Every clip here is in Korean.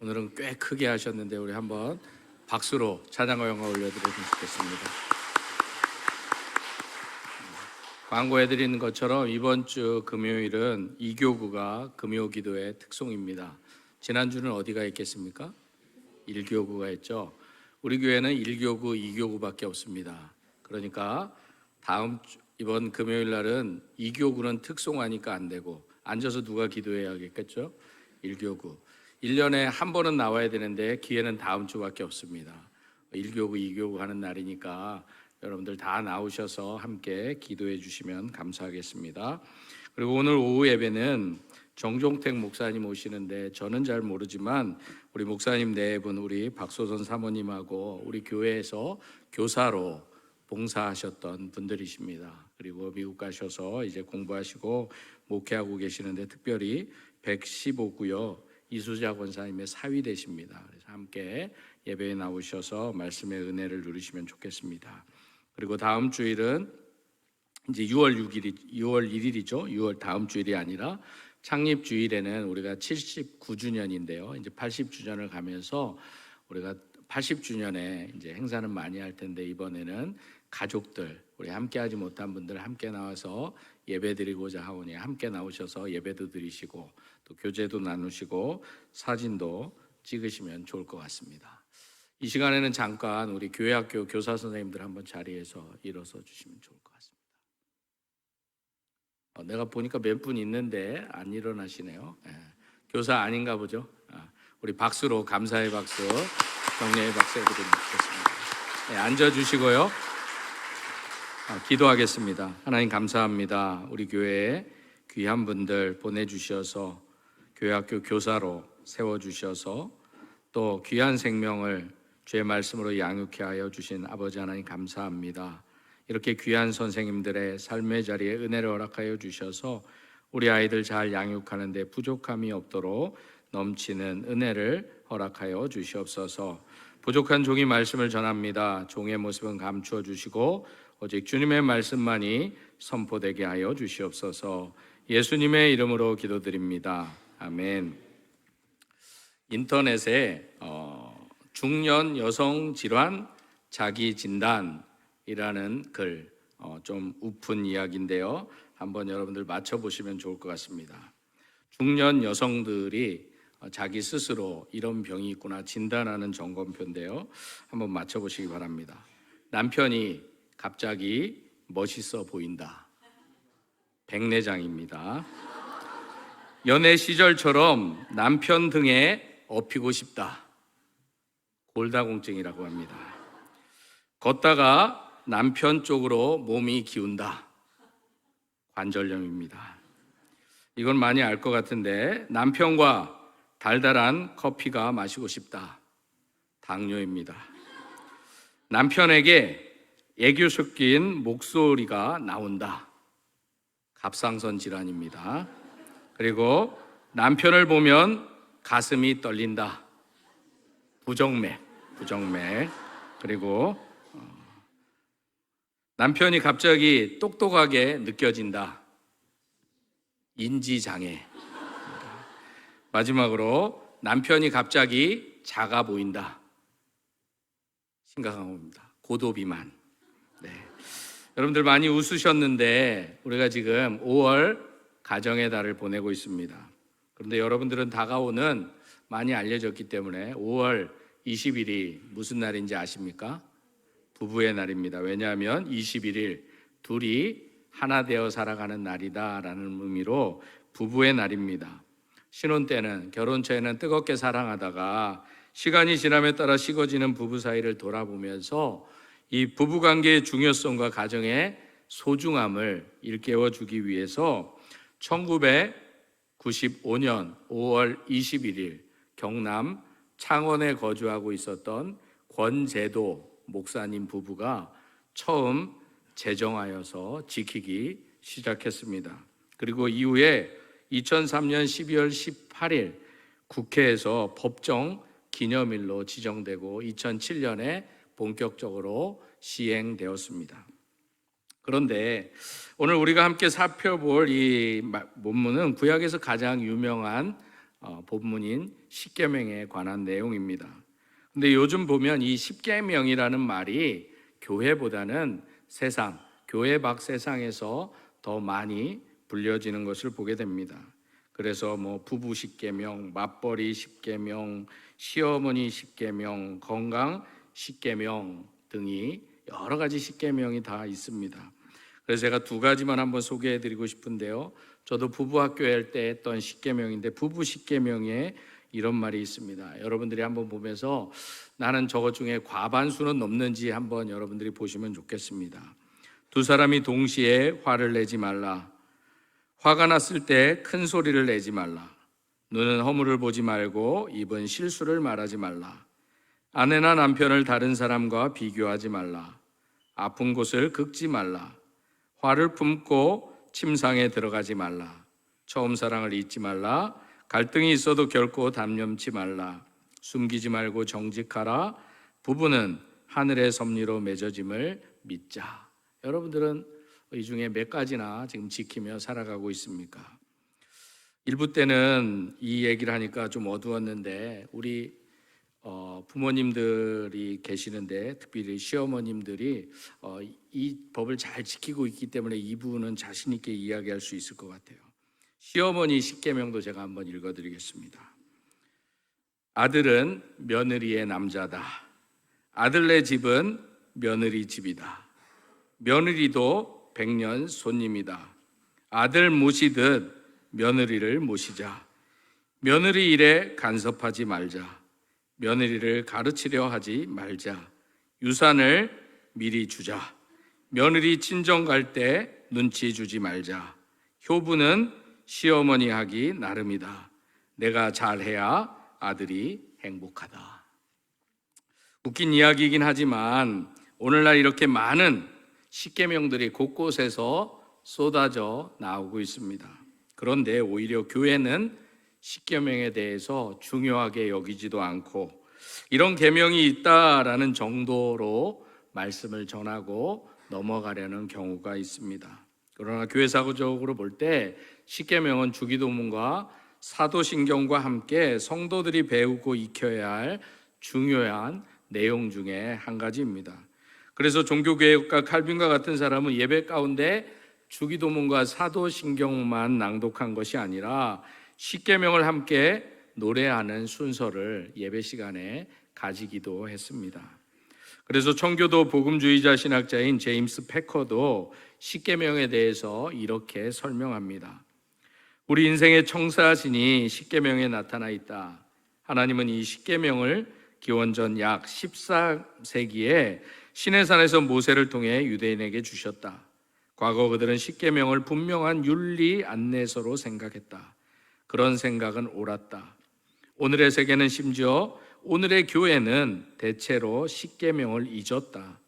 오늘은 꽤 크게 하셨는데 우리 한번 박수로 찬양과 영광 올려드리면 좋겠습니다. 광고해드리는 것처럼 이번 주 금요일은 2교구가 금요기도의 특송입니다. 지난주는 어디가 있겠습니까? 1교구가 있죠. 우리 교회는 1교구, 2교구밖에 없습니다. 그러니까 이번 금요일 날은 2교구는 특송하니까 안 되고 앉아서 누가 기도해야겠죠? 1교구 1년에 한 번은 나와야 되는데 기회는 다음 주밖에 없습니다. 1교구, 2교구 하는 날이니까 여러분들 다 나오셔서 함께 기도해 주시면 감사하겠습니다. 그리고 오늘 오후 예배는 정종택 목사님 오시는데 저는 잘 모르지만 우리 목사님 네 분, 우리 박소선 사모님하고 우리 교회에서 교사로 봉사하셨던 분들이십니다. 그리고 미국 가셔서 이제 공부하시고 목회하고 계시는데 특별히 115구요 이수자 권사님의 사위 되십니다. 그래서 함께 예배에 나오셔서 말씀의 은혜를 누리시면 좋겠습니다. 그리고 다음 주일은 이제 6월 1일이죠. 6월 다음 주일이 아니라 창립 주일에는 우리가 79주년인데요. 이제 80주년을 가면서 우리가 80주년에 이제 행사는 많이 할 텐데 이번에는 가족들, 우리 함께하지 못한 분들 함께 나와서 예배드리고자 하오니 함께 나오셔서 예배도 드리시고 또 교제도 나누시고 사진도 찍으시면 좋을 것 같습니다. 이 시간에는 잠깐 우리 교회학교 교사 선생님들 한번 자리에서 일어서 주시면 좋을 것 같습니다. 내가 보니까 몇 분 있는데 안 일어나시네요. 교사 아닌가 보죠. 우리 박수로 감사의 박수, 격려의 박수 해드리면 좋겠습니다. 앉아주시고요. 기도하겠습니다. 하나님 감사합니다. 우리 교회에 귀한 분들 보내주셔서 교회학교 교사로 세워주셔서 또 귀한 생명을 주의 말씀으로 양육케 하여 주신 아버지 하나님 감사합니다. 이렇게 귀한 선생님들의 삶의 자리에 은혜를 허락하여 주셔서 우리 아이들 잘 양육하는 데 부족함이 없도록 넘치는 은혜를 허락하여 주시옵소서. 부족한 종이 말씀을 전합니다. 종의 모습은 감추어 주시고 오직 주님의 말씀만이 선포되게 하여 주시옵소서. 예수님의 이름으로 기도드립니다. 아멘. 인터넷에 중년 여성 질환 자기 진단이라는 글, 좀 우픈 이야기인데요. 한번 여러분들 맞춰보시면 좋을 것 같습니다. 중년 여성들이 자기 스스로 이런 병이 있구나 진단하는 점검표인데요. 한번 맞춰보시기 바랍니다. 남편이 갑자기 멋있어 보인다. 백내장입니다. 연애 시절처럼 남편 등에 업히고 싶다. 골다공증이라고 합니다. 걷다가 남편 쪽으로 몸이 기운다. 관절염입니다. 이건 많이 알 것 같은데 남편과 달달한 커피가 마시고 싶다. 당뇨입니다. 남편에게 애교 섞인 목소리가 나온다. 갑상선 질환입니다. 그리고 남편을 보면 가슴이 떨린다. 부정맥. 그리고 남편이 갑자기 똑똑하게 느껴진다. 인지장애. 마지막으로 남편이 갑자기 작아 보인다. 심각한 겁니다. 고도비만. 네. 여러분들 많이 웃으셨는데 우리가 지금 5월 가정의 달을 보내고 있습니다. 그런데 여러분들은 다가오는 많이 알려졌기 때문에 5월 20일이 무슨 날인지 아십니까? 부부의 날입니다. 왜냐하면 21일 둘이 하나 되어 살아가는 날이다라는 의미로 부부의 날입니다. 신혼 때는 결혼 초에는 뜨겁게 사랑하다가 시간이 지남에 따라 식어지는 부부 사이를 돌아보면서 이 부부관계의 중요성과 가정의 소중함을 일깨워 주기 위해서 1995년 5월 21일 경남 창원에 거주하고 있었던 권재도 목사님 부부가 처음 제정하여서 지키기 시작했습니다. 그리고 이후에 2003년 12월 18일 국회에서 법정 기념일로 지정되고 2007년에 본격적으로 시행되었습니다. 그런데 오늘 우리가 함께 살펴볼 이 본문은 구약에서 가장 유명한 본문인 십계명에 관한 내용입니다. 근데 요즘 보면 이 십계명이라는 말이 교회보다는 세상, 교회 밖 세상에서 더 많이 불려지는 것을 보게 됩니다. 그래서 뭐 부부 십계명, 맞벌이 십계명, 시어머니 십계명, 건강 십계명 등이 여러 가지 십계명이 다 있습니다. 그래서 제가 두 가지만 한번 소개해 드리고 싶은데요. 저도 부부 학교에 할 때 했던 십계명인데 부부 십계명에 이런 말이 있습니다. 여러분들이 한번 보면서 나는 저것 중에 과반수는 넘는지 한번 여러분들이 보시면 좋겠습니다. 두 사람이 동시에 화를 내지 말라. 화가 났을 때 큰 소리를 내지 말라. 눈은 허물을 보지 말고 입은 실수를 말하지 말라. 아내나 남편을 다른 사람과 비교하지 말라. 아픈 곳을 긁지 말라. 화를 품고 침상에 들어가지 말라. 처음 사랑을 잊지 말라. 갈등이 있어도 결코 담념치 말라. 숨기지 말고 정직하라. 부부는 하늘의 섭리로 맺어짐을 믿자. 여러분들은 이 중에 몇 가지나 지금 지키며 살아가고 있습니까? 일부 때는 이 얘기를 하니까 좀 어두웠는데 우리 부모님들이 계시는데 특별히 시어머님들이 이 법을 잘 지키고 있기 때문에 이 부분은 자신 있게 이야기할 수 있을 것 같아요. 시어머니 십계명도 제가 한번 읽어드리겠습니다. 아들은 며느리의 남자다. 아들네 집은 며느리 집이다. 며느리도 백년 손님이다. 아들 모시듯 며느리를 모시자. 며느리 일에 간섭하지 말자. 며느리를 가르치려 하지 말자. 유산을 미리 주자. 며느리 친정 갈 때 눈치 주지 말자. 효부는 시어머니 하기 나름이다. 내가 잘해야 아들이 행복하다. 웃긴 이야기이긴 하지만 오늘날 이렇게 많은 십계명들이 곳곳에서 쏟아져 나오고 있습니다. 그런데 오히려 교회는 십계명에 대해서 중요하게 여기지도 않고 이런 계명이 있다라는 정도로 말씀을 전하고 넘어가려는 경우가 있습니다. 그러나 교회사적으로 볼 때 십계명은 주기도문과 사도신경과 함께 성도들이 배우고 익혀야 할 중요한 내용 중에 한 가지입니다. 그래서 종교개혁가 칼빈과 같은 사람은 예배 가운데 주기도문과 사도신경만 낭독한 것이 아니라 십계명을 함께 노래하는 순서를 예배 시간에 가지기도 했습니다. 그래서 청교도 복음주의자 신학자인 제임스 패커도 십계명에 대해서 이렇게 설명합니다. 우리 인생의 청사진이 십계명에 나타나 있다. 하나님은 이 십계명을 기원전 약 14세기에 시내산에서 모세를 통해 유대인에게 주셨다. 과거 그들은 십계명을 분명한 윤리 안내서로 생각했다. 그런 생각은 옳았다. 오늘의 세계는 심지어 오늘의 교회는 대체로 십계명을 잊었다.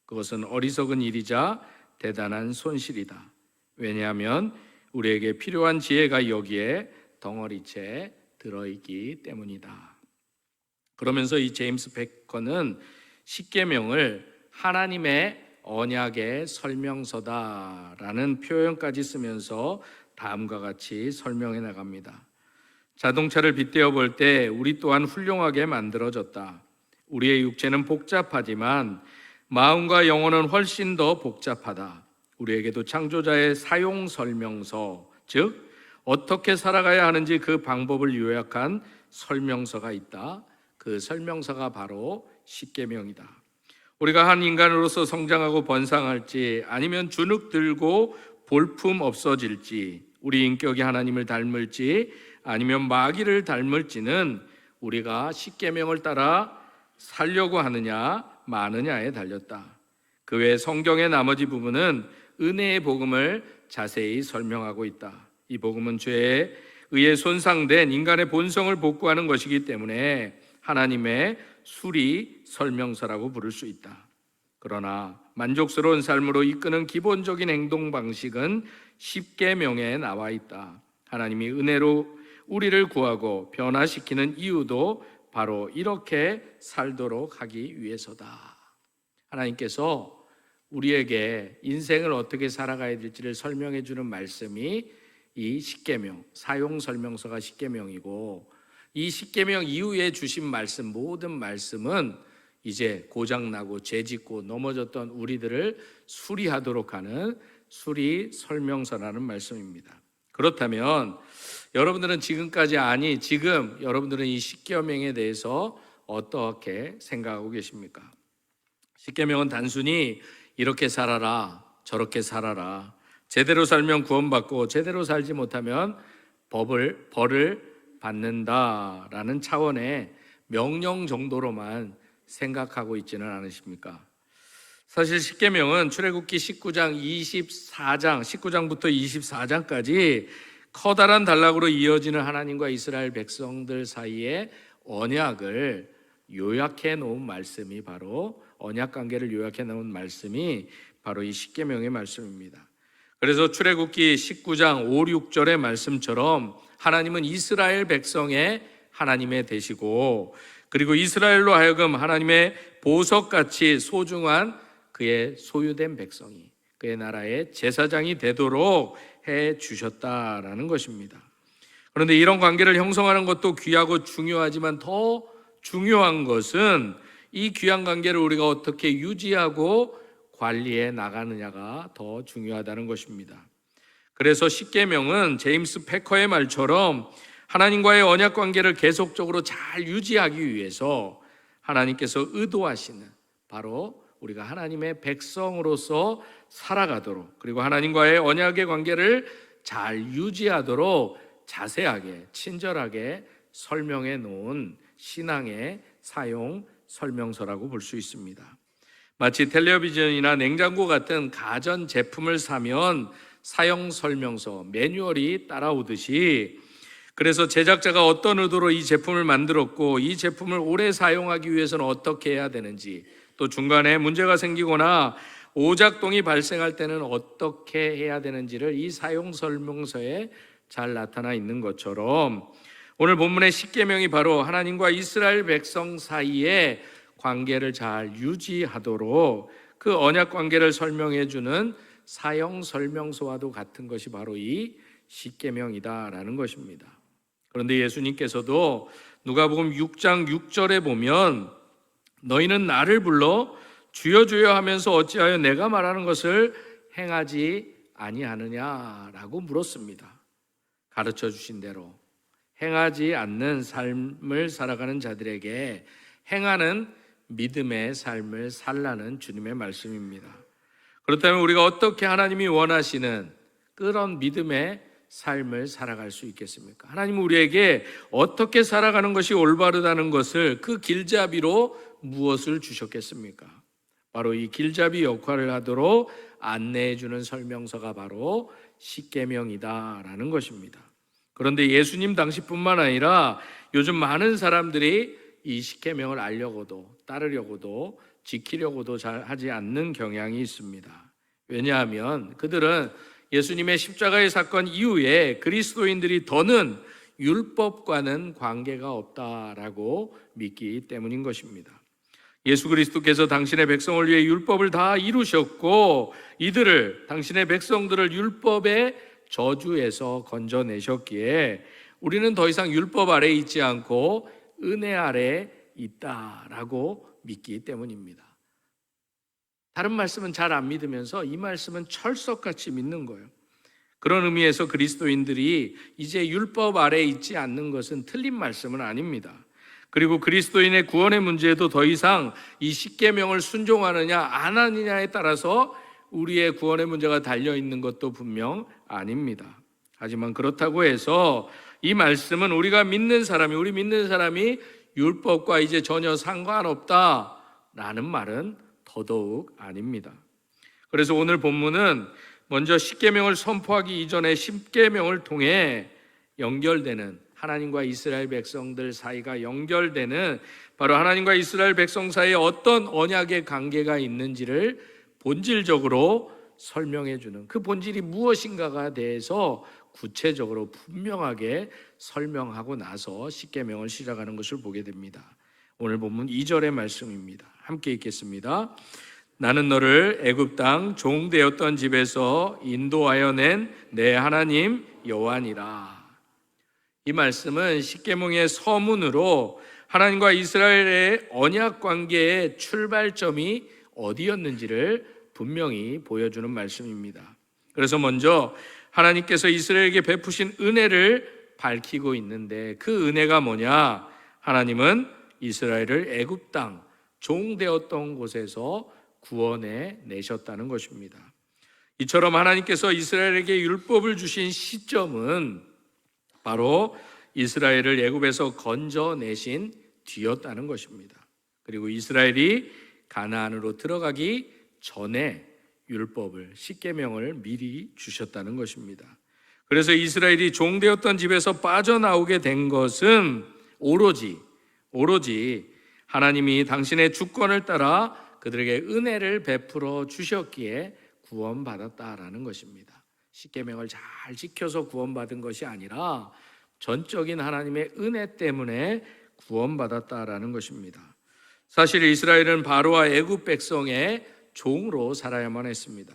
그것은 어리석은 일이자 대단한 손실이다. 왜냐하면 우리에게 필요한 지혜가 여기에 덩어리째 들어있기 때문이다. 그러면서 이 제임스 패커는 십계명을 하나님의 언약의 설명서다라는 표현까지 쓰면서 다음과 같이 설명해 나갑니다. 자동차를 빗대어 볼 때 우리 또한 훌륭하게 만들어졌다. 우리의 육체는 복잡하지만 마음과 영혼은 훨씬 더 복잡하다. 우리에게도 창조자의 사용 설명서, 즉 어떻게 살아가야 하는지 그 방법을 요약한 설명서가 있다. 그 설명서가 바로 십계명이다. 우리가 한 인간으로서 성장하고 번성할지 아니면 주눅 들고 볼품 없어질지, 우리 인격이 하나님을 닮을지 아니면 마귀를 닮을지는 우리가 십계명을 따라 살려고 하느냐 마느냐에 달렸다. 그 외 성경의 나머지 부분은 은혜의 복음을 자세히 설명하고 있다. 이 복음은 죄에 의해 손상된 인간의 본성을 복구하는 것이기 때문에 하나님의 수리 설명서라고 부를 수 있다. 그러나 만족스러운 삶으로 이끄는 기본적인 행동 방식은 십계명에 나와 있다. 하나님이 은혜로 우리를 구하고 변화시키는 이유도 바로 이렇게 살도록 하기 위해서다. 하나님께서 우리에게 인생을 어떻게 살아가야 될지를 설명해 주는 말씀이 이 십계명, 사용 설명서가 십계명이고, 이 십계명 이후에 주신 말씀, 모든 말씀은 이제 고장나고 죄짓고 넘어졌던 우리들을 수리하도록 하는 수리 설명서라는 말씀입니다. 그렇다면 여러분들은 지금 여러분들은 이 십계명에 대해서 어떻게 생각하고 계십니까? 십계명은 단순히 이렇게 살아라, 저렇게 살아라, 제대로 살면 구원받고 제대로 살지 못하면 벌을 받는다라는 차원의 명령 정도로만 생각하고 있지는 않으십니까? 사실 십계명은 출애굽기 19장부터 24장까지 커다란 단락으로 이어지는 하나님과 이스라엘 백성들 사이의 언약을 요약해 놓은 말씀이 바로 언약 관계를 요약해 놓은 말씀이 바로 이 십계명의 말씀입니다. 그래서 출애굽기 19장 5, 6절의 말씀처럼 하나님은 이스라엘 백성의 하나님의 되시고, 그리고 이스라엘로 하여금 하나님의 보석같이 소중한 그의 소유된 백성이 그의 나라의 제사장이 되도록 해 주셨다라는 것입니다. 그런데 이런 관계를 형성하는 것도 귀하고 중요하지만 더 중요한 것은 이 귀한 관계를 우리가 어떻게 유지하고 관리해 나가느냐가 더 중요하다는 것입니다. 그래서 십계명은 제임스 패커의 말처럼 하나님과의 언약 관계를 계속적으로 잘 유지하기 위해서 하나님께서 의도하시는, 바로 우리가 하나님의 백성으로서 살아가도록, 그리고 하나님과의 언약의 관계를 잘 유지하도록 자세하게 친절하게 설명해 놓은 신앙의 사용 설명서라고 볼 수 있습니다. 마치 텔레비전이나 냉장고 같은 가전 제품을 사면 사용 설명서, 매뉴얼이 따라오듯이, 그래서 제작자가 어떤 의도로 이 제품을 만들었고 이 제품을 오래 사용하기 위해서는 어떻게 해야 되는지, 또 중간에 문제가 생기거나 오작동이 발생할 때는 어떻게 해야 되는지를 이 사용 설명서에 잘 나타나 있는 것처럼, 오늘 본문의 십계명이 바로 하나님과 이스라엘 백성 사이의 관계를 잘 유지하도록 그 언약 관계를 설명해 주는 사용 설명서와도 같은 것이 바로 이 십계명이다라는 것입니다. 그런데 예수님께서도 누가복음 6장 6절에 보면 너희는 나를 불러 주여 주여 하면서 어찌하여 내가 말하는 것을 행하지 아니하느냐라고 물었습니다. 가르쳐 주신 대로 행하지 않는 삶을 살아가는 자들에게 행하는 믿음의 삶을 살라는 주님의 말씀입니다. 그렇다면 우리가 어떻게 하나님이 원하시는 그런 믿음의 삶을 살아갈 수 있겠습니까? 하나님은 우리에게 어떻게 살아가는 것이 올바르다는 것을, 그 길잡이로 무엇을 주셨겠습니까? 바로 이 길잡이 역할을 하도록 안내해 주는 설명서가 바로 십계명이다라는 것입니다. 그런데 예수님 당시뿐만 아니라 요즘 많은 사람들이 이 십계명을 알려고도 따르려고도 지키려고도 잘 하지 않는 경향이 있습니다. 왜냐하면 그들은 예수님의 십자가의 사건 이후에 그리스도인들이 더는 율법과는 관계가 없다라고 믿기 때문인 것입니다. 예수 그리스도께서 당신의 백성을 위해 율법을 다 이루셨고 이들을, 당신의 백성들을 율법의 저주에서 건져내셨기에 우리는 더 이상 율법 아래에 있지 않고 은혜 아래에 있다라고 믿기 때문입니다. 다른 말씀은 잘 안 믿으면서 이 말씀은 철석같이 믿는 거예요. 그런 의미에서 그리스도인들이 이제 율법 아래에 있지 않는 것은 틀린 말씀은 아닙니다. 그리고 그리스도인의 구원의 문제에도 더 이상 이 십계명을 순종하느냐 안 하느냐에 따라서 우리의 구원의 문제가 달려있는 것도 분명 아닙니다. 하지만 그렇다고 해서 이 말씀은 우리 믿는 사람이 율법과 이제 전혀 상관없다라는 말은 더더욱 아닙니다. 그래서 오늘 본문은 먼저 십계명을 선포하기 이전에 십계명을 통해 연결되는, 하나님과 이스라엘 백성들 사이가 연결되는, 바로 하나님과 이스라엘 백성 사이에 어떤 언약의 관계가 있는지를 본질적으로 설명해 주는, 그 본질이 무엇인가가 대해서 구체적으로 분명하게 설명하고 나서 십계명을 시작하는 것을 보게 됩니다. 오늘 본문 2절의 말씀입니다. 함께 읽겠습니다. 나는 너를 애굽 땅 종되었던 집에서 인도하여 낸 내 하나님 여호와니라. 이 말씀은 십계명의 서문으로 하나님과 이스라엘의 언약 관계의 출발점이 어디였는지를 분명히 보여주는 말씀입니다. 그래서 먼저 하나님께서 이스라엘에게 베푸신 은혜를 밝히고 있는데 그 은혜가 뭐냐? 하나님은 이스라엘을 애굽 땅 종되었던 곳에서 구원해 내셨다는 것입니다. 이처럼 하나님께서 이스라엘에게 율법을 주신 시점은 바로 이스라엘을 애굽에서 건져내신 뒤였다는 것입니다. 그리고 이스라엘이 가나안으로 들어가기 전에 율법을, 십계명을 미리 주셨다는 것입니다. 그래서 이스라엘이 종되었던 집에서 빠져나오게 된 것은 오로지 하나님이 당신의 주권을 따라 그들에게 은혜를 베풀어 주셨기에 구원받았다라는 것입니다. 십계명을 잘 지켜서 구원받은 것이 아니라 전적인 하나님의 은혜 때문에 구원받았다라는 것입니다. 사실 이스라엘은 바로와 애굽 백성의 종으로 살아야만 했습니다.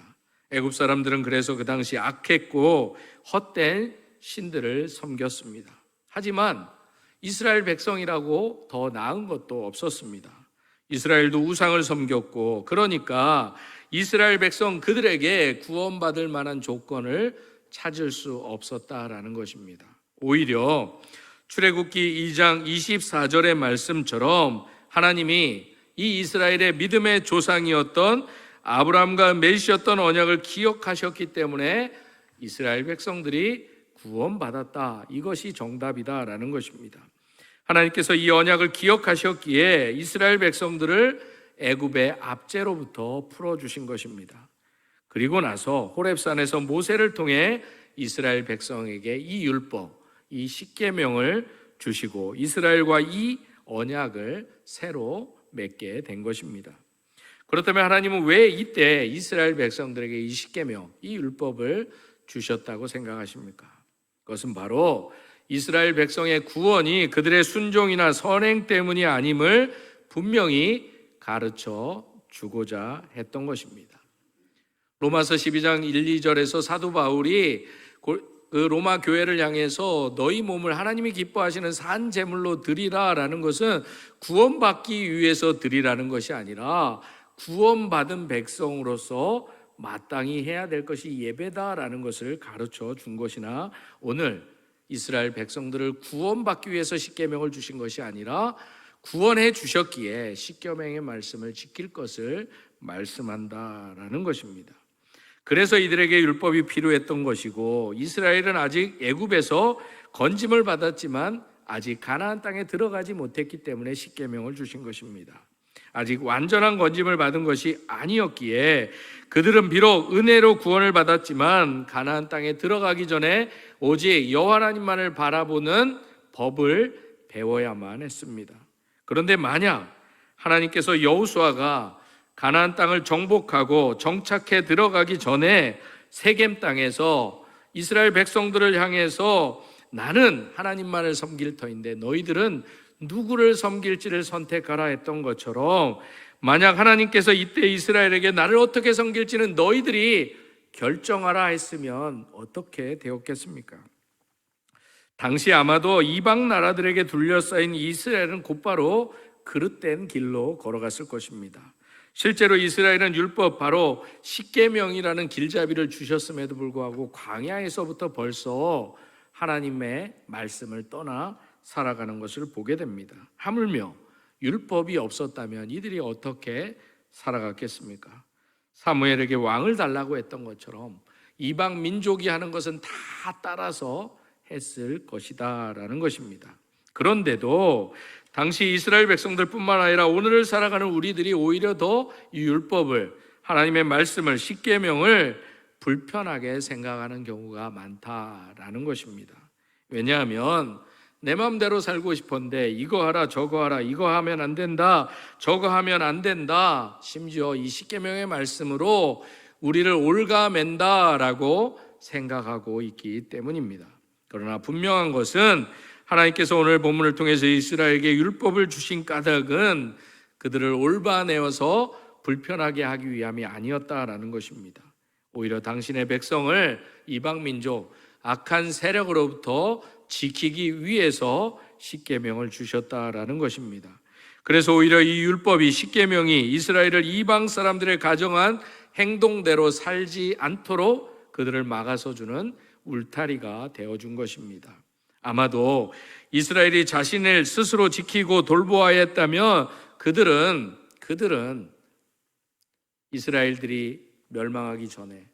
애굽 사람들은 그래서 그 당시 악했고 헛된 신들을 섬겼습니다. 하지만 이스라엘 백성이라고 더 나은 것도 없었습니다. 이스라엘도 우상을 섬겼고, 그러니까 이스라엘 백성 그들에게 구원받을 만한 조건을 찾을 수 없었다라는 것입니다. 오히려 출애굽기 2장 24절의 말씀처럼 하나님이 이 이스라엘의 믿음의 조상이었던 아브라함과 맺으셨던 언약을 기억하셨기 때문에 이스라엘 백성들이 구원받았다. 이것이 정답이다라는 것입니다. 하나님께서 이 언약을 기억하셨기에 이스라엘 백성들을 애굽의 압제로부터 풀어주신 것입니다. 그리고 나서 호렙산에서 모세를 통해 이스라엘 백성에게 이 율법, 이 십계명을 주시고 이스라엘과 이 언약을 새로 맺게 된 것입니다. 그렇다면 하나님은 왜 이때 이스라엘 백성들에게 이 십계명, 이 율법을 주셨다고 생각하십니까? 그것은 바로 이스라엘 백성의 구원이 그들의 순종이나 선행 때문이 아님을 분명히 가르쳐 주고자 했던 것입니다. 로마서 12장 1, 2절에서 사도 바울이 그 로마 교회를 향해서 너희 몸을 하나님이 기뻐하시는 산 제물로 드리라라는 것은 구원받기 위해서 드리라는 것이 아니라 구원받은 백성으로서 마땅히 해야 될 것이 예배다라는 것을 가르쳐 준 것이나, 오늘 이스라엘 백성들을 구원받기 위해서 십계명을 주신 것이 아니라 구원해 주셨기에 십계명의 말씀을 지킬 것을 말씀한다라는 것입니다. 그래서 이들에게 율법이 필요했던 것이고, 이스라엘은 아직 애굽에서 건짐을 받았지만 아직 가나안 땅에 들어가지 못했기 때문에 십계명을 주신 것입니다. 아직 완전한 건짐을 받은 것이 아니었기에 그들은 비록 은혜로 구원을 받았지만 가나안 땅에 들어가기 전에 오직 여호와 하나님만을 바라보는 법을 배워야만 했습니다. 그런데 만약 하나님께서 여호수아가 가나안 땅을 정복하고 정착해 들어가기 전에 세겜 땅에서 이스라엘 백성들을 향해서 나는 하나님만을 섬길 터인데 너희들은 누구를 섬길지를 선택하라 했던 것처럼, 만약 하나님께서 이때 이스라엘에게 나를 어떻게 섬길지는 너희들이 결정하라 했으면 어떻게 되었겠습니까? 당시 아마도 이방 나라들에게 둘러싸인 이스라엘은 곧바로 그릇된 길로 걸어갔을 것입니다. 실제로 이스라엘은 율법, 바로 십계명이라는 길잡이를 주셨음에도 불구하고 광야에서부터 벌써 하나님의 말씀을 떠나 살아가는 것을 보게 됩니다. 하물며 율법이 없었다면 이들이 어떻게 살아갔겠습니까? 사무엘에게 왕을 달라고 했던 것처럼 이방 민족이 하는 것은 다 따라서 했을 것이다 라는 것입니다. 그런데도 당시 이스라엘 백성들뿐만 아니라 오늘을 살아가는 우리들이 오히려 더 이 율법을, 하나님의 말씀을, 십계명을 불편하게 생각하는 경우가 많다라는 것입니다. 왜냐하면 내 마음대로 살고 싶은데 이거 하라 저거 하라, 이거 하면 안 된다 저거 하면 안 된다, 심지어 이 십계명의 말씀으로 우리를 올가맨다라고 생각하고 있기 때문입니다. 그러나 분명한 것은 하나님께서 오늘 본문을 통해서 이스라엘에게 율법을 주신 까닭은 그들을 올바내어서 불편하게 하기 위함이 아니었다라는 것입니다. 오히려 당신의 백성을 이방 민족 악한 세력으로부터 지키기 위해서 십계명을 주셨다라는 것입니다. 그래서 오히려 이 율법이 십계명이 이스라엘을 이방 사람들의 가정한 행동대로 살지 않도록 그들을 막아서 주는 울타리가 되어준 것입니다. 아마도 이스라엘이 자신을 스스로 지키고 돌보아야 했다면 그들은 이스라엘들이 멸망하기 전에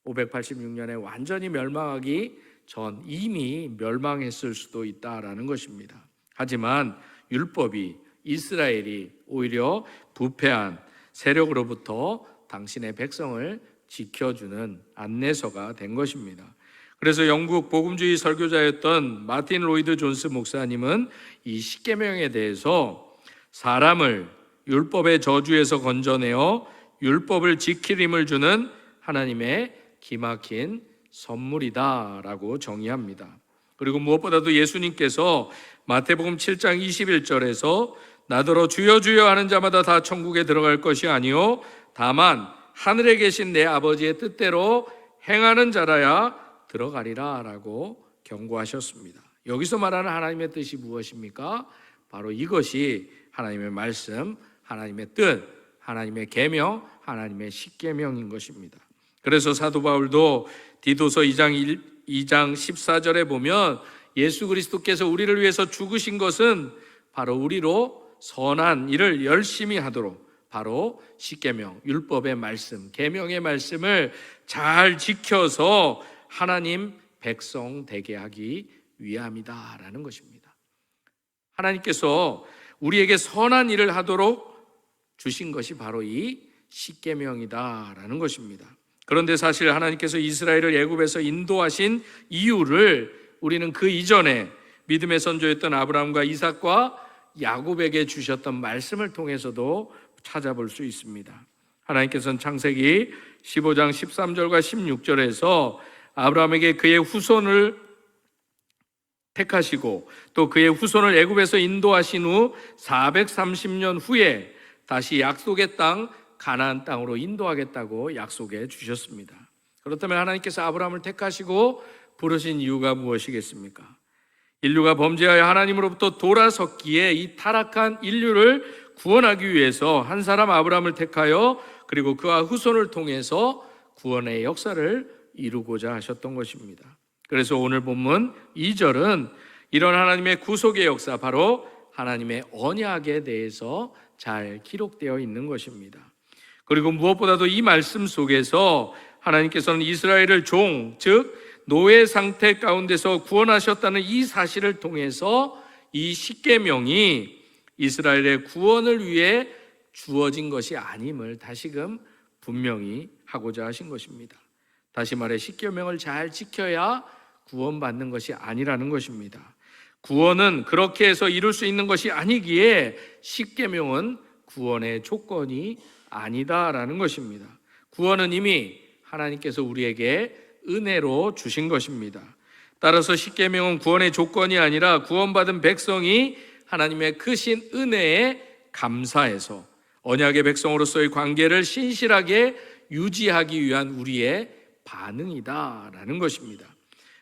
586년에 완전히 멸망하기 전 이미 멸망했을 수도 있다라는 것입니다. 하지만 율법이 이스라엘이 오히려 부패한 세력으로부터 당신의 백성을 지켜주는 안내서가 된 것입니다. 그래서 영국 복음주의 설교자였던 마틴 로이드 존스 목사님은 이 십계명에 대해서 사람을 율법의 저주에서 건져내어 율법을 지킬 힘을 주는 하나님의 기막힌 선물이다라고 정의합니다. 그리고 무엇보다도 예수님께서 마태복음 7장 21절에서 나더러 주여 주여 하는 자마다 다 천국에 들어갈 것이 아니요 다만 하늘에 계신 내 아버지의 뜻대로 행하는 자라야 들어가리라 라고 경고하셨습니다. 여기서 말하는 하나님의 뜻이 무엇입니까? 바로 이것이 하나님의 말씀, 하나님의 뜻, 하나님의 계명, 하나님의 십계명인 것입니다. 그래서 사도 바울도 디도서 2장 14절에 보면 예수 그리스도께서 우리를 위해서 죽으신 것은 바로 우리로 선한 일을 열심히 하도록 바로 십계명, 율법의 말씀, 계명의 말씀을 잘 지켜서 하나님 백성 되게 하기 위함이다라는 것입니다. 하나님께서 우리에게 선한 일을 하도록 주신 것이 바로 이 십계명이다라는 것입니다. 그런데 사실 하나님께서 이스라엘을 애굽에서 인도하신 이유를 우리는 그 이전에 믿음의 선조였던 아브라함과 이삭과 야곱에게 주셨던 말씀을 통해서도 찾아볼 수 있습니다. 하나님께서는 창세기 15장 13절과 16절에서 아브라함에게 그의 후손을 택하시고 또 그의 후손을 애굽에서 인도하신 후 430년 후에 다시 약속의 땅 가나안 땅으로 인도하겠다고 약속해 주셨습니다. 그렇다면 하나님께서 아브라함을 택하시고 부르신 이유가 무엇이겠습니까? 인류가 범죄하여 하나님으로부터 돌아섰기에 이 타락한 인류를 구원하기 위해서 한 사람 아브라함을 택하여 그리고 그와 후손을 통해서 구원의 역사를 이루고자 하셨던 것입니다. 그래서 오늘 본문 2절은 이런 하나님의 구속의 역사, 바로 하나님의 언약에 대해서 잘 기록되어 있는 것입니다. 그리고 무엇보다도 이 말씀 속에서 하나님께서는 이스라엘을 종, 즉 노예 상태 가운데서 구원하셨다는 이 사실을 통해서 이 십계명이 이스라엘의 구원을 위해 주어진 것이 아님을 다시금 분명히 하고자 하신 것입니다. 다시 말해 십계명을 잘 지켜야 구원받는 것이 아니라는 것입니다. 구원은 그렇게 해서 이룰 수 있는 것이 아니기에 십계명은 구원의 조건이 아니다라는 것입니다. 구원은 이미 하나님께서 우리에게 은혜로 주신 것입니다. 따라서 십계명은 구원의 조건이 아니라 구원받은 백성이 하나님의 크신 은혜에 감사해서 언약의 백성으로서의 관계를 신실하게 유지하기 위한 우리의 반응이다라는 것입니다.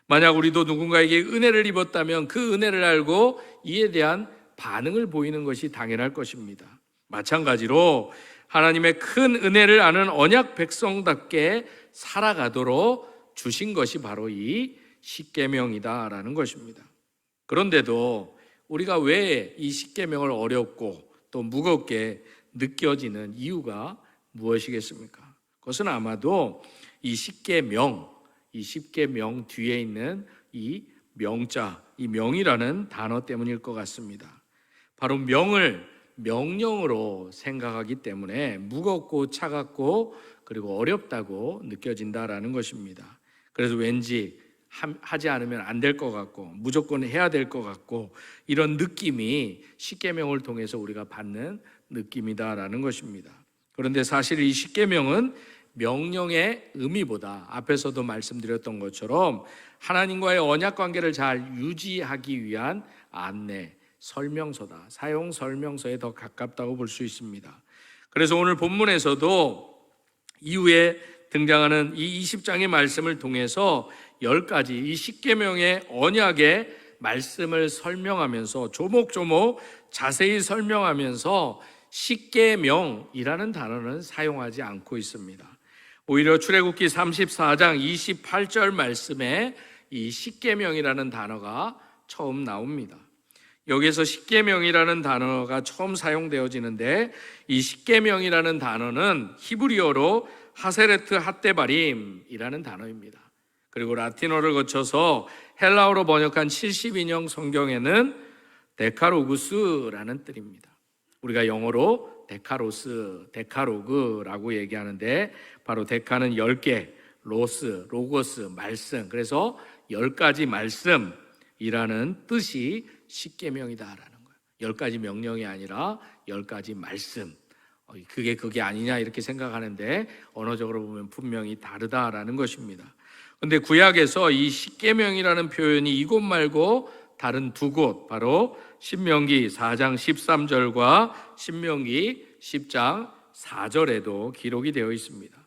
만약 우리도 누군가에게 은혜를 입었다면 그 은혜를 알고 이에 대한 반응을 보이는 것이 당연할 것입니다. 마찬가지로 하나님의 큰 은혜를 아는 언약 백성답게 살아가도록 주신 것이 바로 이 십계명이다라는 것입니다. 그런데도 우리가 왜 이 십계명을 어렵고 또 무겁게 느껴지는 이유가 무엇이겠습니까? 그것은 아마도 이 십계명 뒤에 있는 이 명자, 이 명이라는 단어 때문일 것 같습니다. 바로 명을 명령으로 생각하기 때문에 무겁고 차갑고 그리고 어렵다고 느껴진다라는 것입니다. 그래서 왠지 하지 않으면 안 될 것 같고 무조건 해야 될 것 같고 이런 느낌이 십계명을 통해서 우리가 받는 느낌이다라는 것입니다. 그런데 사실 이 십계명은 명령의 의미보다 앞에서도 말씀드렸던 것처럼 하나님과의 언약 관계를 잘 유지하기 위한 안내, 설명서다. 사용 설명서에 더 가깝다고 볼 수 있습니다. 그래서 오늘 본문에서도 이후에 등장하는 이 20장의 말씀을 통해서 10가지 이 십계명의 언약의 말씀을 설명하면서 조목조목 자세히 설명하면서 십계명이라는 단어는 사용하지 않고 있습니다. 오히려 출애굽기 34장 28절 말씀에 이 십계명이라는 단어가 처음 나옵니다. 여기에서 십계명이라는 단어가 처음 사용되어지는데 이 십계명이라는 단어는 히브리어로 하세레트 핫데바림이라는 단어입니다. 그리고 라틴어를 거쳐서 헬라어로 번역한 72년 성경에는 데카로구스라는 뜻입니다. 우리가 영어로 데카로스, 데카로그라고 얘기하는데 바로 데카는 10개, 로고스, 말씀. 그래서 10가지 말씀이라는 뜻이 십계명이다라는 거예요. 10가지 명령이 아니라 10가지 말씀. 그게 아니냐 이렇게 생각하는데 언어적으로 보면 분명히 다르다라는 것입니다. 그런데 구약에서 이 십계명이라는 표현이 이곳 말고 다른 두 곳, 바로 신명기 4장 13절과 신명기 10장 4절에도 기록이 되어 있습니다.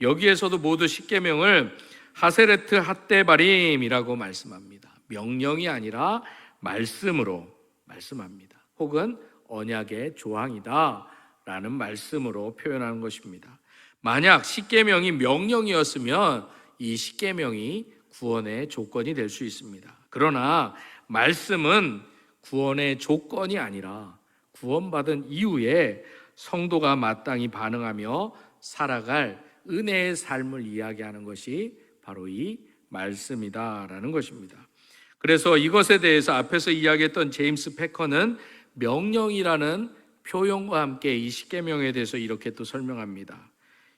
여기에서도 모두 십계명을 하세레트 핫데바림이라고 말씀합니다. 명령이 아니라 말씀으로 말씀합니다. 혹은 언약의 조항이다 라는 말씀으로 표현하는 것입니다. 만약 십계명이 명령이었으면 이 십계명이 구원의 조건이 될 수 있습니다. 그러나 말씀은 구원의 조건이 아니라 구원받은 이후에 성도가 마땅히 반응하며 살아갈 은혜의 삶을 이야기하는 것이 바로 이 말씀이다라는 것입니다. 그래서 이것에 대해서 앞에서 이야기했던 제임스 패커는 명령이라는 표현과 함께 이 십계명에 대해서 이렇게 또 설명합니다.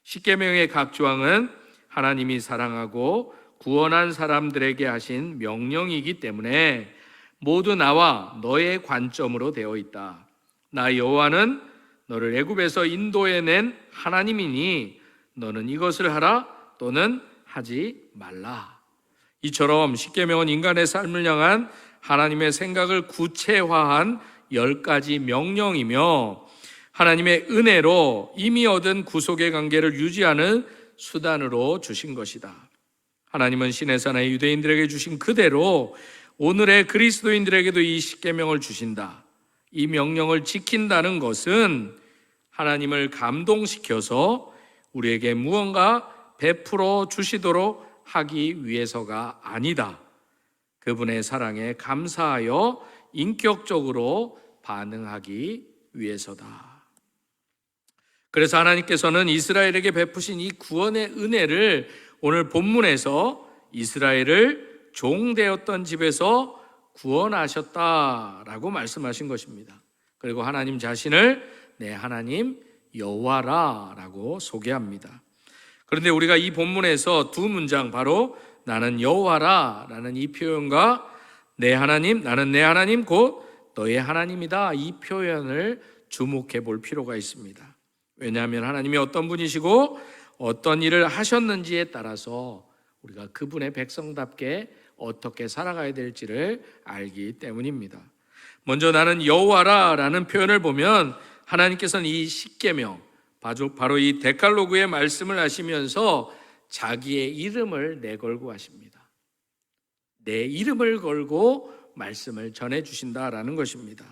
십계명의 각 조항은 하나님이 사랑하고 구원한 사람들에게 하신 명령이기 때문에 모두 나와 너의 관점으로 되어 있다. 나 여호와는 너를 애굽에서 인도해낸 하나님이니 너는 이것을 하라 또는 하지 말라. 이처럼 십계명은 인간의 삶을 향한 하나님의 생각을 구체화한 10가지 명령이며 하나님의 은혜로 이미 얻은 구속의 관계를 유지하는 수단으로 주신 것이다. 하나님은 시내산의 유대인들에게 주신 그대로 오늘의 그리스도인들에게도 이 십계명을 주신다. 이 명령을 지킨다는 것은 하나님을 감동시켜서 우리에게 무언가 베풀어 주시도록 하기 위해서가 아니다. 그분의 사랑에 감사하여 인격적으로 반응하기 위해서다. 그래서 하나님께서는 이스라엘에게 베푸신 이 구원의 은혜를 오늘 본문에서 이스라엘을 종되었던 집에서 구원하셨다라고 말씀하신 것입니다. 그리고 하나님 자신을 내 하나님 여호와라라고 소개합니다. 그런데 우리가 이 본문에서 두 문장, 바로 나는 여호와라라는 이 표현과 내 하나님, 나는 내 하나님 곧 너의 하나님이다, 이 표현을 주목해 볼 필요가 있습니다. 왜냐하면 하나님이 어떤 분이시고 어떤 일을 하셨는지에 따라서 우리가 그분의 백성답게 어떻게 살아가야 될지를 알기 때문입니다. 먼저 나는 여호와라라는 표현을 보면 하나님께서는 이 십계명, 바로 이 데칼로그의 말씀을 하시면서 자기의 이름을 내걸고 하십니다. 내 이름을 걸고 말씀을 전해주신다라는 것입니다.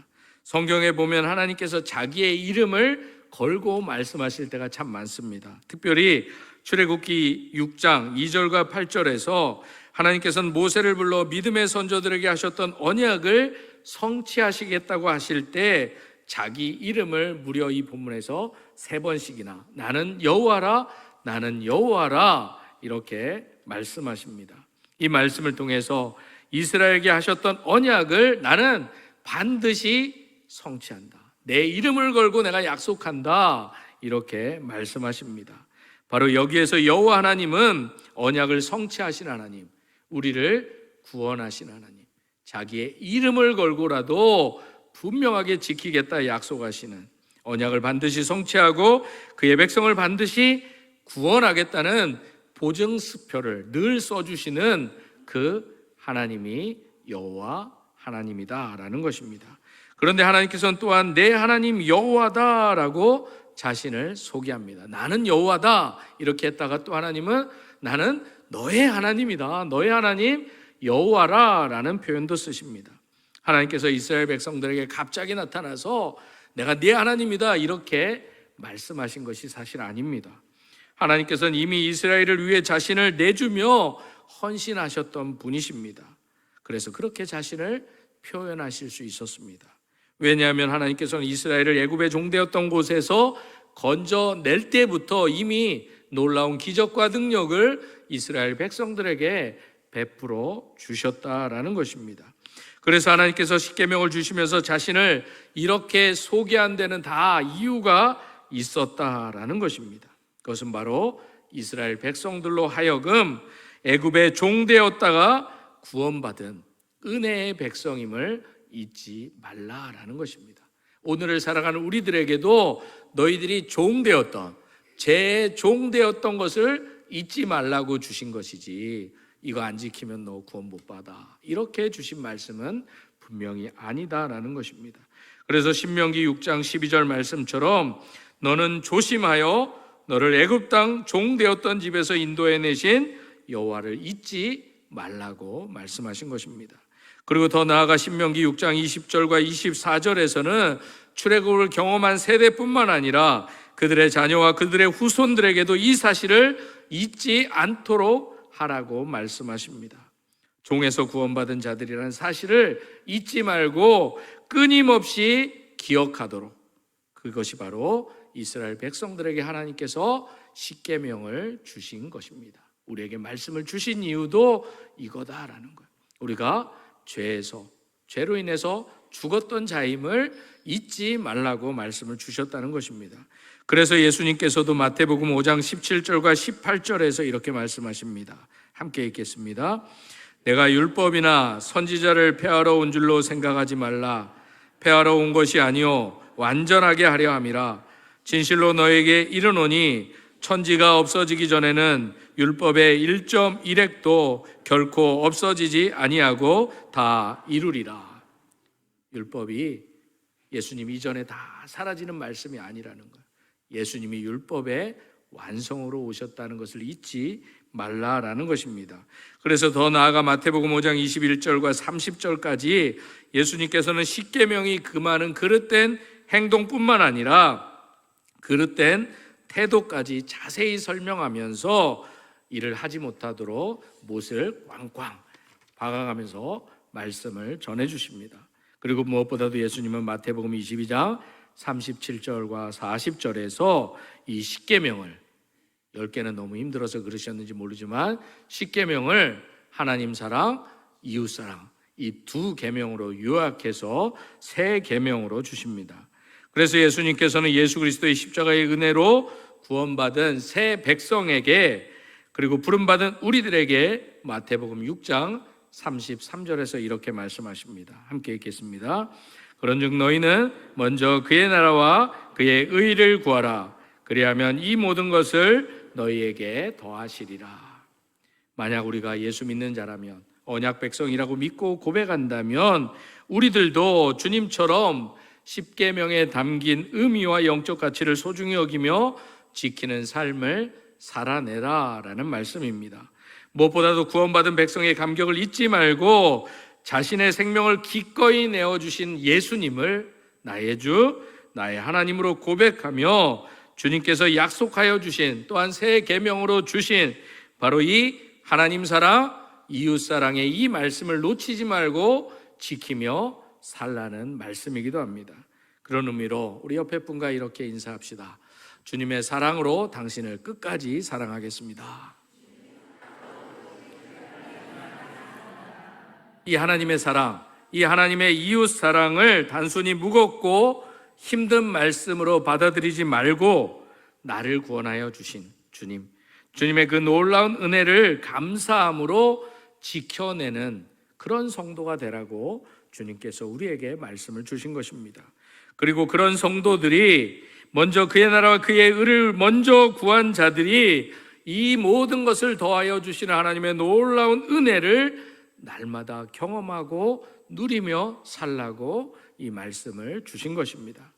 성경에 보면 하나님께서 자기의 이름을 걸고 말씀하실 때가 참 많습니다. 특별히 출애굽기 6장 2절과 8절에서 하나님께서는 모세를 불러 믿음의 선조들에게 하셨던 언약을 성취하시겠다고 하실 때 자기 이름을 무려 이 본문에서 3번씩이나 나는 여호와라, 나는 여호와라 이렇게 말씀하십니다. 이 말씀을 통해서 이스라엘에게 하셨던 언약을 나는 반드시 성취한다. 내 이름을 걸고 내가 약속한다. 이렇게 말씀하십니다. 바로 여기에서 여호와 하나님은 언약을 성취하신 하나님, 우리를 구원하신 하나님, 자기의 이름을 걸고라도 분명하게 지키겠다 약속하시는, 언약을 반드시 성취하고 그의 백성을 반드시 구원하겠다는 보증수표를 늘 써주시는 그 하나님이 여호와 하나님이다라는 것입니다. 그런데 하나님께서는 또한 내 하나님 여호와다라고 자신을 소개합니다. 나는 여호와다 이렇게 했다가 또 하나님은 나는 너의 하나님이다, 너의 하나님 여호와라 라는 표현도 쓰십니다. 하나님께서 이스라엘 백성들에게 갑자기 나타나서 내가 네 하나님이다 이렇게 말씀하신 것이 사실 아닙니다. 하나님께서는 이미 이스라엘을 위해 자신을 내주며 헌신하셨던 분이십니다. 그래서 그렇게 자신을 표현하실 수 있었습니다. 왜냐하면 하나님께서는 이스라엘을 애굽의 종되었던 곳에서 건져낼 때부터 이미 놀라운 기적과 능력을 이스라엘 백성들에게 베풀어 주셨다라는 것입니다. 그래서 하나님께서 십계명을 주시면서 자신을 이렇게 소개한 데는 다 이유가 있었다라는 것입니다. 그것은 바로 이스라엘 백성들로 하여금 애굽의 종되었다가 구원받은 은혜의 백성임을 잊지 말라라는 것입니다. 오늘을 살아가는 우리들에게도 너희들이 종되었던, 제 종되었던 것을 잊지 말라고 주신 것이지 이거 안 지키면 너 구원 못 받아 이렇게 주신 말씀은 분명히 아니다라는 것입니다. 그래서 신명기 6장 12절 말씀처럼 너는 조심하여 너를 애굽 땅 종되었던 집에서 인도해내신 여호와를 잊지 말라고 말씀하신 것입니다. 그리고 더 나아가 신명기 6장 20절과 24절에서는 출애굽을 경험한 세대뿐만 아니라 그들의 자녀와 그들의 후손들에게도 이 사실을 잊지 않도록 하라고 말씀하십니다. 종에서 구원받은 자들이라는 사실을 잊지 말고 끊임없이 기억하도록, 그것이 바로 이스라엘 백성들에게 하나님께서 십계명을 주신 것입니다. 우리에게 말씀을 주신 이유도 이거다라는 거예요. 우리가 죄로 인해서 죽었던 자임을 잊지 말라고 말씀을 주셨다는 것입니다. 그래서 예수님께서도 마태복음 5장 17절과 18절에서 이렇게 말씀하십니다. 함께 읽겠습니다. 내가 율법이나 선지자를 폐하러 온 줄로 생각하지 말라. 폐하러 온 것이 아니요 완전하게 하려 함이라. 진실로 너에게 이르노니 천지가 없어지기 전에는 율법의 1.1획도 결코 없어지지 아니하고 다 이루리라. 율법이 예수님 이전에 다 사라지는 말씀이 아니라는 거예요. 예수님이 율법의 완성으로 오셨다는 것을 잊지 말라라는 것입니다. 그래서 더 나아가 마태복음 5장 21절과 30절까지 예수님께서는 십계명이 금하는 그릇된 행동뿐만 아니라 그릇된 태도까지 자세히 설명하면서 이를 하지 못하도록 못을 꽝꽝 박아가면서 말씀을 전해주십니다. 그리고 무엇보다도 예수님은 마태복음 22장 37절과 40절에서 이 십계명을 10개는 너무 힘들어서 그러셨는지 모르지만 십계명을 하나님 사랑, 이웃 사랑 이 두 계명으로 요약해서 세 계명으로 주십니다. 그래서 예수님께서는 예수 그리스도의 십자가의 은혜로 구원받은 새 백성에게 그리고 부름받은 우리들에게 마태복음 6장 33절에서 이렇게 말씀하십니다. 함께 읽겠습니다. 그런즉 너희는 먼저 그의 나라와 그의 의를 구하라. 그리하면 이 모든 것을 너희에게 더하시리라. 만약 우리가 예수 믿는 자라면, 언약 백성이라고 믿고 고백한다면 우리들도 주님처럼 십계명에 담긴 의미와 영적 가치를 소중히 여기며 지키는 삶을 살아내라라는 말씀입니다. 무엇보다도 구원받은 백성의 감격을 잊지 말고 자신의 생명을 기꺼이 내어주신 예수님을 나의 주, 나의 하나님으로 고백하며 주님께서 약속하여 주신 또한 새 계명으로 주신 바로 이 하나님 사랑, 이웃 사랑의 이 말씀을 놓치지 말고 지키며 살라는 말씀이기도 합니다. 그런 의미로 우리 옆에 분과 이렇게 인사합시다. 주님의 사랑으로 당신을 끝까지 사랑하겠습니다. 이 하나님의 사랑, 이 하나님의 이웃 사랑을 단순히 무겁고 힘든 말씀으로 받아들이지 말고 나를 구원하여 주신 주님, 주님의 그 놀라운 은혜를 감사함으로 지켜내는 그런 성도가 되라고 주님께서 우리에게 말씀을 주신 것입니다. 그리고 그런 성도들이 먼저 그의 나라와 그의 의를 먼저 구한 자들이 이 모든 것을 더하여 주시는 하나님의 놀라운 은혜를 날마다 경험하고 누리며 살라고 이 말씀을 주신 것입니다.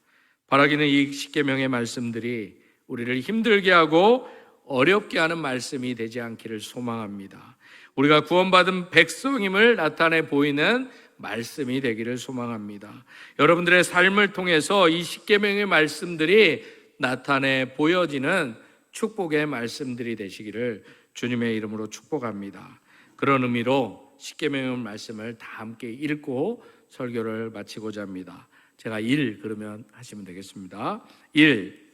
바라기는 이 십계명의 말씀들이 우리를 힘들게 하고 어렵게 하는 말씀이 되지 않기를 소망합니다. 우리가 구원받은 백성임을 나타내 보이는 말씀이 되기를 소망합니다. 여러분들의 삶을 통해서 이 십계명의 말씀들이 나타내 보여지는 축복의 말씀들이 되시기를 주님의 이름으로 축복합니다. 그런 의미로 십계명의 말씀을 다 함께 읽고 설교를 마치고자 합니다. 제가 1 그러면 하시면 되겠습니다. 1,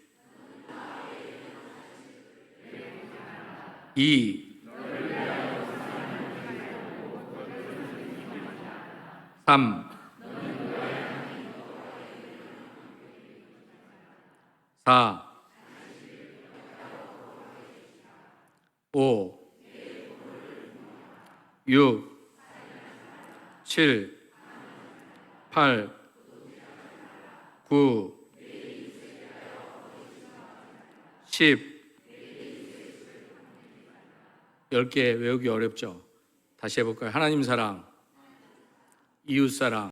2, 3, 4, 5, 6, 7, 8, 9, 10, 10개 외우기 어렵죠? 다시 해볼까요? 하나님 사랑, 이웃 사랑,